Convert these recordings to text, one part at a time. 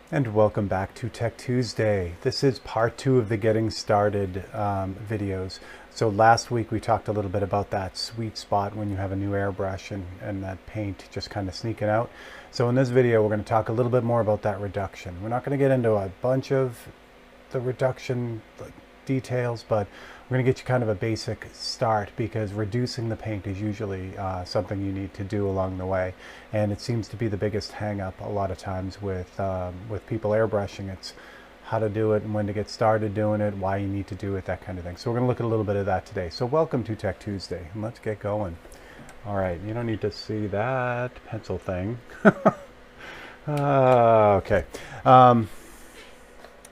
And welcome back to Tech Tuesday. This is part 2 of the getting started videos. So last week we talked a little bit about that sweet spot when you have a new airbrush and that paint just kind of sneaking out. So in this video we're going to talk a little bit more about that reduction. We're not going to get into a bunch of the reduction details, but we're going to get you kind of a basic start, because reducing the paint is usually something you need to do along the way, and it seems to be the biggest hang up a lot of times with people airbrushing. It's how to do it and when to get started doing it, why you need to do it, that kind of thing. So we're going to look at a little bit of that today. So welcome to Tech Tuesday, and let's get going. All right, you don't need to see that pencil thing. Okay.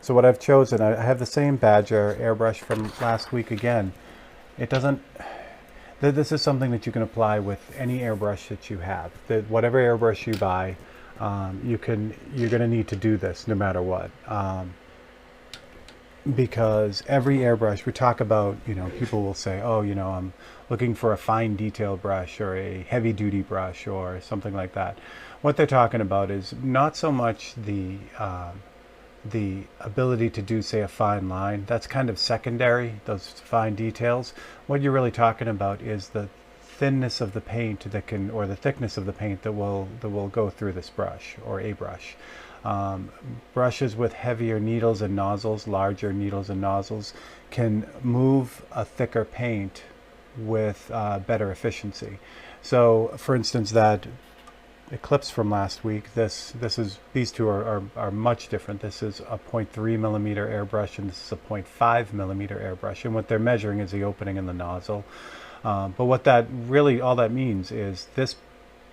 So what I've chosen, I have the same Badger airbrush from last week again. It doesn't, this is something that you can apply with any airbrush that you have. Whatever airbrush you buy, you're going to need to do this no matter what. Because every airbrush, we talk about, people will say, oh, I'm looking for a fine detail brush or a heavy duty brush or something like that. What they're talking about is not so much the ability to do, say, a fine line. That's kind of secondary, those fine details. What you're really talking about is the thinness of the paint that can, or the thickness of the paint that will go through this brush or a brush. Brushes with heavier needles and nozzles, larger needles and nozzles, can move a thicker paint with better efficiency. So for instance, that Eclipse from last week, these two are much different. This is a 0.3 millimeter airbrush and this is a 0.5 millimeter airbrush, and what they're measuring is the opening in the nozzle. But what that really, all that means is this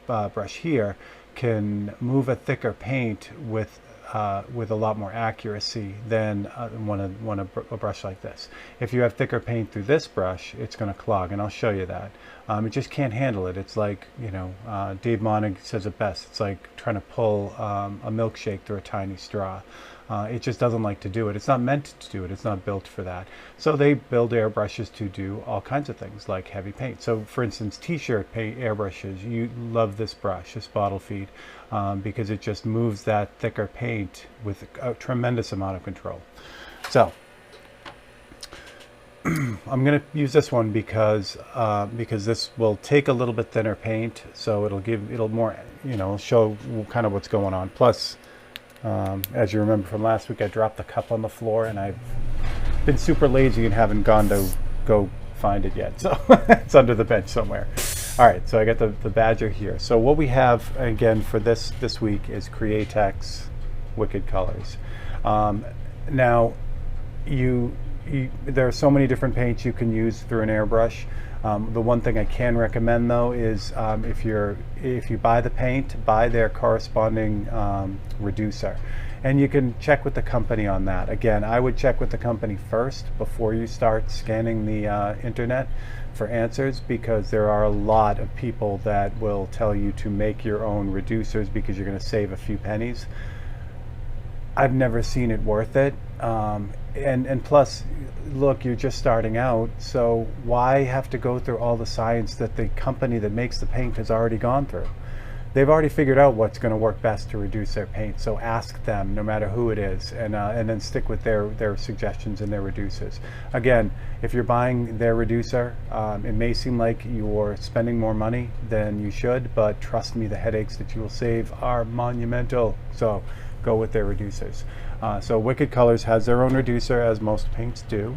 brush here can move a thicker paint with a lot more accuracy than a brush like this. If you have thicker paint through this brush, it's going to clog, and I'll show you that. It just can't handle it. It's like, Dave Monig says it best. It's like trying to pull a milkshake through a tiny straw. It just doesn't like to do it. It's not meant to do it. It's not built for that. So they build airbrushes to do all kinds of things like heavy paint. So for instance, t-shirt paint airbrushes, you love this brush, this bottle feed, because it just moves that thicker paint with a tremendous amount of control. So I'm going to use this one because this will take a little bit thinner paint, so it'll more, show kind of what's going on. Plus, as you remember from last week, I dropped the cup on the floor, and I've been super lazy and haven't gone to go find it yet. So it's under the bench somewhere. All right, so I got the Badger here. So what we have again for this week is Createx Wicked Colors. Now, there are so many different paints you can use through an airbrush. The one thing I can recommend though is if you buy the paint, buy their corresponding reducer, and you can check with the company on that. Again, I would check with the company first before you start scanning the internet for answers, because there are a lot of people that will tell you to make your own reducers because you're going to save a few pennies. I've never seen it worth it. And plus, look, you're just starting out, so why have to go through all the science that the company that makes the paint has already gone through? They've already figured out what's going to work best to reduce their paint, so ask them, no matter who it is, and then stick with their suggestions and their reducers. Again, if you're buying their reducer, it may seem like you're spending more money than you should, but trust me, the headaches that you will save are monumental. So go with their reducers. So Wicked Colors has their own reducer, as most paints do,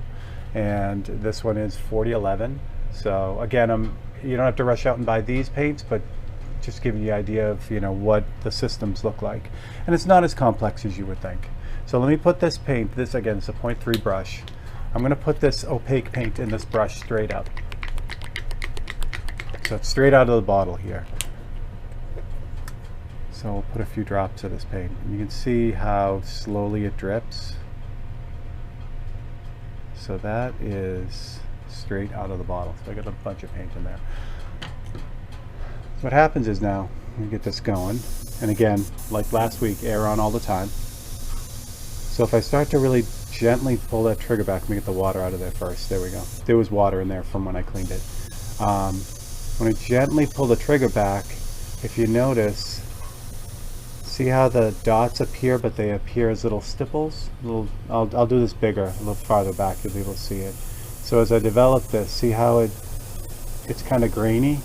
and this one is 4011. So again, you don't have to rush out and buy these paints, but just giving you the idea of what the systems look like, and it's not as complex as you would think. So let me put this paint. This again is a 0.3 brush. I'm going to put this opaque paint in this brush straight up. So it's straight out of the bottle here. So we'll put a few drops of this paint. You can see how slowly it drips. So that is straight out of the bottle. So I got a bunch of paint in there. So what happens is now, we get this going. And again, like last week, air on all the time. So if I start to really gently pull that trigger back, let me get the water out of there first. There we go. There was water in there from when I cleaned it. When I gently pull the trigger back, if you notice, See how the dots appear, but they appear as little stipples? I'll do this bigger, a little farther back, you'll be able to see it. So as I develop this, see how it's kind of grainy?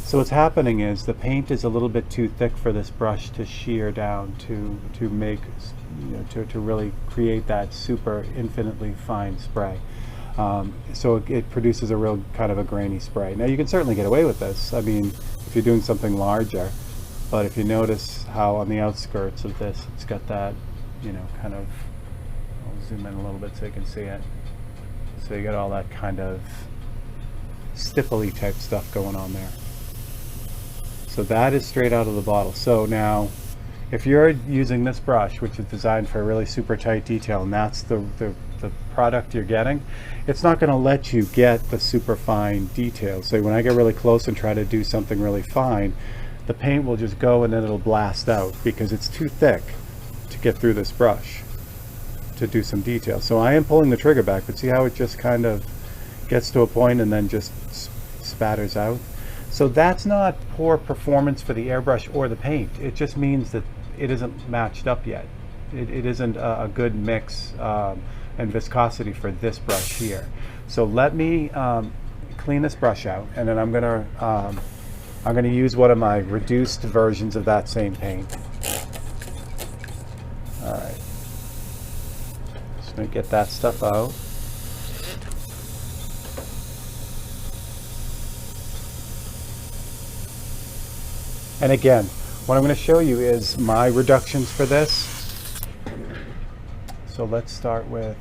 So what's happening is the paint is a little bit too thick for this brush to shear down to make, to really create that super infinitely fine spray. So it produces a real kind of a grainy spray. Now you can certainly get away with this, I mean, if you're doing something larger, but if you notice how on the outskirts of this, it's got that, kind of, I'll zoom in a little bit so you can see it. So you got all that kind of stipply type stuff going on there. So that is straight out of the bottle. So now, if you're using this brush, which is designed for a really super tight detail, and that's the product you're getting, it's not going to let you get the super fine details. So when I get really close and try to do something really fine, the paint will just go and then it'll blast out because it's too thick to get through this brush to do some detail. So I am pulling the trigger back, but see how it just kind of gets to a point and then just spatters out? So that's not poor performance for the airbrush or the paint. It just means that it isn't matched up yet. It isn't a good mix and viscosity for this brush here. So let me clean this brush out, and then I'm gonna use one of my reduced versions of that same paint. All right, just gonna get that stuff out. And again, what I'm going to show you is my reductions for this. So let's start with,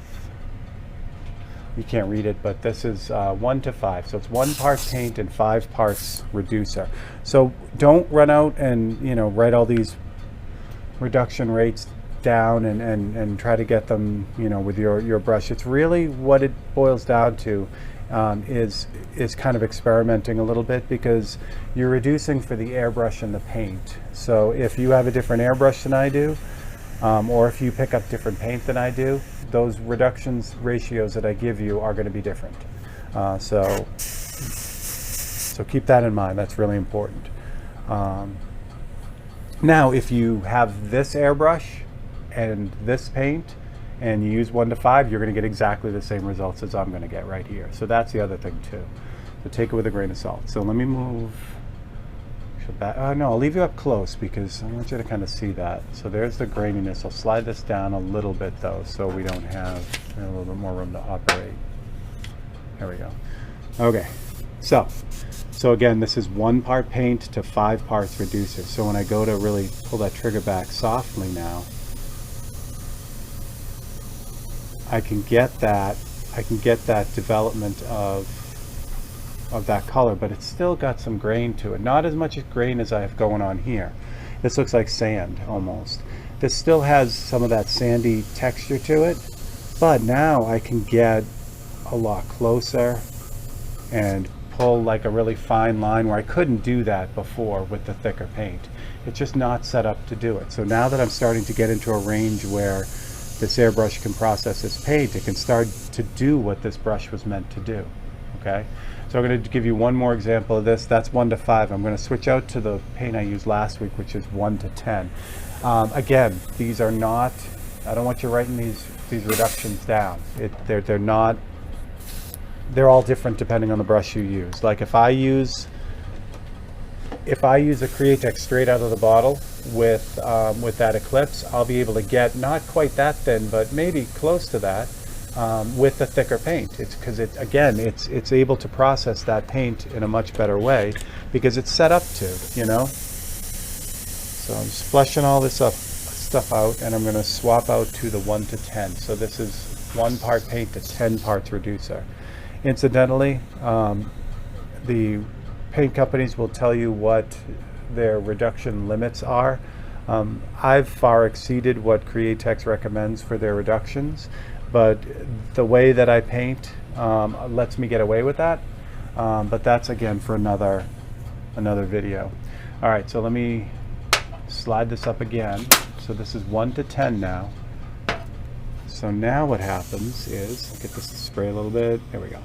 you can't read it, but this is 1 to 5. So it's 1 part paint and 5 parts reducer. So don't run out and write all these reduction rates down and try to get them with your brush. It's really what it boils down to. Is kind of experimenting a little bit, because you're reducing for the airbrush and the paint. So if you have a different airbrush than I do, or if you pick up different paint than I do, those reductions ratios that I give you are going to be different. So keep that in mind. That's really important. Now, if you have this airbrush and this paint, and you use 1 to 5, you're going to get exactly the same results as I'm going to get right here. So that's the other thing too. So take it with a grain of salt. So let me move. No, I'll leave you up close because I want you to kind of see that. So there's the graininess. I'll slide this down a little bit though, so we don't have a little bit more room to operate. There we go. Okay. So again, this is 1 part paint to 5 parts reducer. So when I go to really pull that trigger back softly now, I can get that development of that color, but it's still got some grain to it. Not as much grain as I have going on here. This looks like sand almost. This still has some of that sandy texture to it, but now I can get a lot closer and pull like a really fine line where I couldn't do that before with the thicker paint. It's just not set up to do it. So now that I'm starting to get into a range where this airbrush can process this paint, it can start to do what this brush was meant to do. Okay, so I'm going to give you one more example of this. That's 1 to 5. I'm going to switch out to the paint I used last week, which is 1 to 10. Again, these are not, I don't want you writing these reductions down. They're not, they're all different depending on the brush you use. Like if I use a Createx straight out of the bottle with that Eclipse, I'll be able to get not quite that thin, but maybe close to that with the thicker paint. It's because it's able to process that paint in a much better way because it's set up to, So I'm just flushing all this stuff out, and I'm going to swap out to the 1 to 10. So this is 1 part paint to 10 parts reducer. Incidentally, the paint companies will tell you what their reduction limits are. I've far exceeded what Createx recommends for their reductions, but the way that I paint lets me get away with that. But that's again for another video. All right, so let me slide this up again. So this is 1 to 10 now. So now what happens is, get this to spray a little bit. There we go.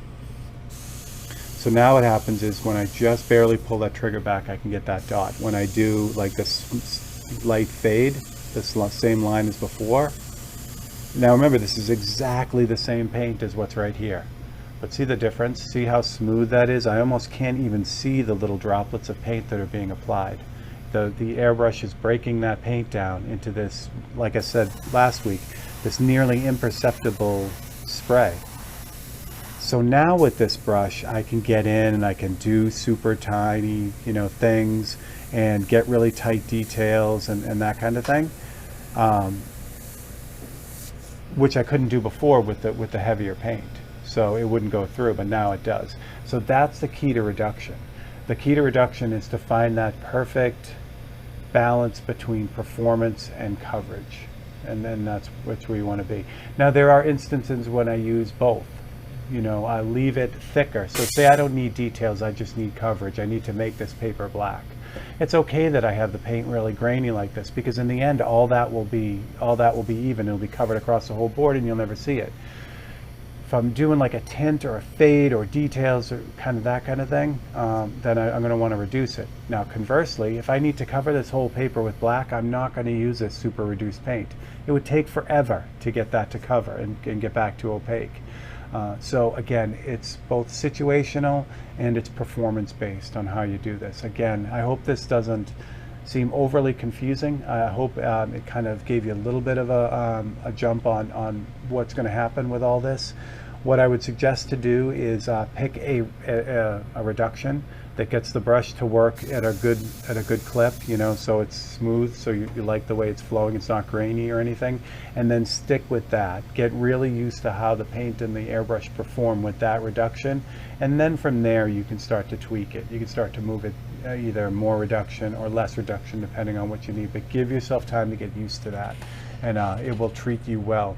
So now what happens is when I just barely pull that trigger back, I can get that dot. When I do like this light fade, this same line as before. Now remember, this is exactly the same paint as what's right here. But see the difference? See how smooth that is? I almost can't even see the little droplets of paint that are being applied. The airbrush is breaking that paint down into this, like I said last week, this nearly imperceptible spray. So now with this brush, I can get in and I can do super tiny, things and get really tight details and that kind of thing, which I couldn't do before with the heavier paint. So it wouldn't go through, but now it does. So that's the key to reduction. The key to reduction is to find that perfect balance between performance and coverage. And then that's where you want to be. Now there are instances when I use both. I leave it thicker. So say I don't need details, I just need coverage. I need to make this paper black. It's okay that I have the paint really grainy like this, because in the end all that will be even. It'll be covered across the whole board and you'll never see it. If I'm doing like a tint or a fade or details or that kind of thing, then I'm going to want to reduce it. Now conversely, if I need to cover this whole paper with black, I'm not going to use this super reduced paint. It would take forever to get that to cover and get back to opaque. So again, it's both situational and it's performance based on how you do this. Again, I hope this doesn't seem overly confusing. I hope it kind of gave you a little bit of a jump on what's going to happen with all this. What I would suggest to do is pick a reduction that gets the brush to work at a good clip, so it's smooth, so you like the way it's flowing, it's not grainy or anything, and then stick with that. Get really used to how the paint and the airbrush perform with that reduction, and then from there you can start to tweak it. You can start to move it either more reduction or less reduction depending on what you need, but give yourself time to get used to that, and it will treat you well.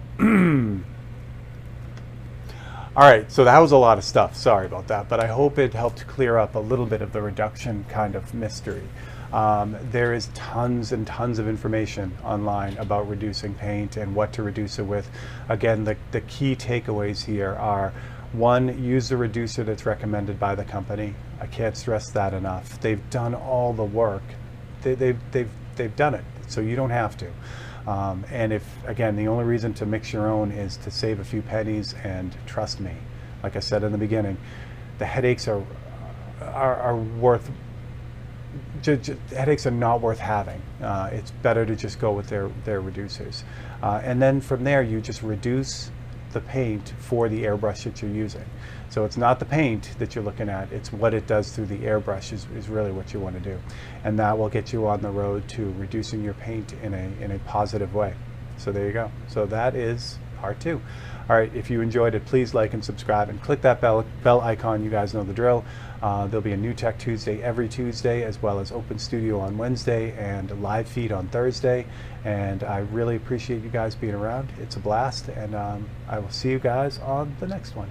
All right, so that was a lot of stuff. Sorry about that, but I hope it helped clear up a little bit of the reduction kind of mystery. There is tons and tons of information online about reducing paint and what to reduce it with. Again, the key takeaways here are: 1, use the reducer that's recommended by the company. I can't stress that enough. They've done all the work. They've done it, so you don't have to. And if, again, the only reason to mix your own is to save a few pennies, and trust me, like I said in the beginning, the headaches are worth, headaches are not worth having. It's better to just go with their reducers. And then from there, you just reduce the paint for the airbrush that you're using. So it's not the paint that you're looking at, it's what it does through the airbrush is really what you want to do. And that will get you on the road to reducing your paint in a positive way. So there you go. So that is part 2. All right, if you enjoyed it, please like and subscribe and click that bell icon. You guys know the drill. There'll be a New Tech Tuesday every Tuesday, as well as Open Studio on Wednesday and a live feed on Thursday. And I really appreciate you guys being around. It's a blast, and I will see you guys on the next one.